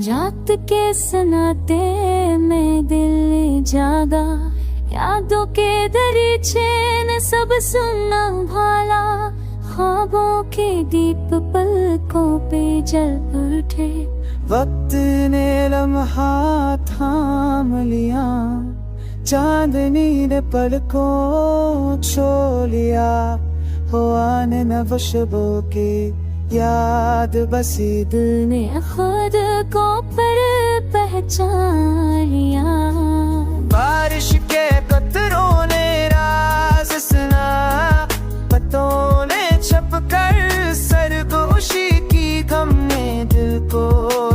रात के सन्नाटे में दिल जागा, यादों के दरीचे ने सब सुनना भाला। ख्वाबों के दीप पलकों पे जल उठे, वक्त ने लम्हा थाम लिया, चांदनी ने पलकों छो लिया। हो आने न वो शबों की याद बसी, दिल ने खुद को पर पहचान लिया। बारिश के कतरों ने राज सुना, पत्तों ने छपकर सरगोशी की, गम ने दिल को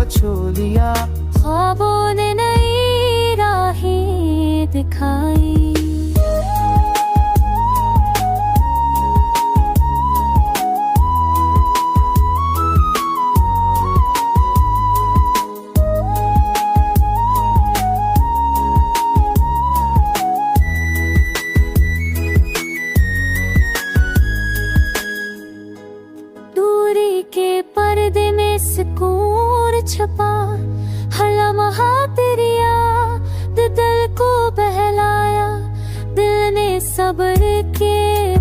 छू लिया। ख्वाबों ने नई राहें दिखाई, के पर्दे में सुकून छपा। हर लम्हा तेरी याद दिल को बहलाया, दिल ने सब्र के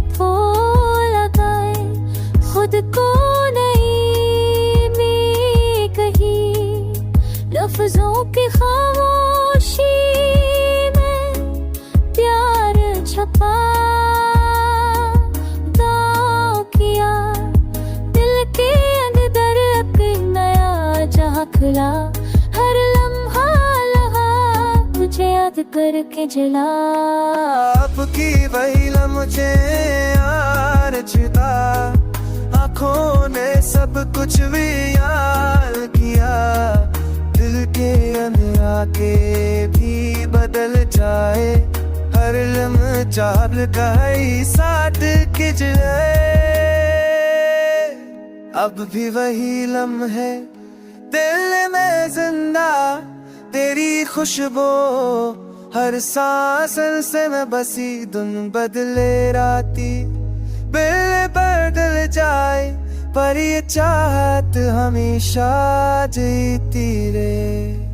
फूल लगाए। खुद को नहीं मैं कही, लफ्जों की खामोशी में प्यार छपा। खुला हर लम्हा लहा, मुझे याद करके जला। आपकी वही लम्हे यार जुदा, आँखों ने सब कुछ भी याद किया। दिल के अंदर के भी बदल जाए, हर लम्हा चाल का ही साथ खिंच जाए। अब भी वही लम्हे दिल में जिंदा, तेरी खुशबू हर सांस से मैं बसी। धुन बदले राती बिल बदल जाए, पर ये चाहत हमेशा जीती रहे।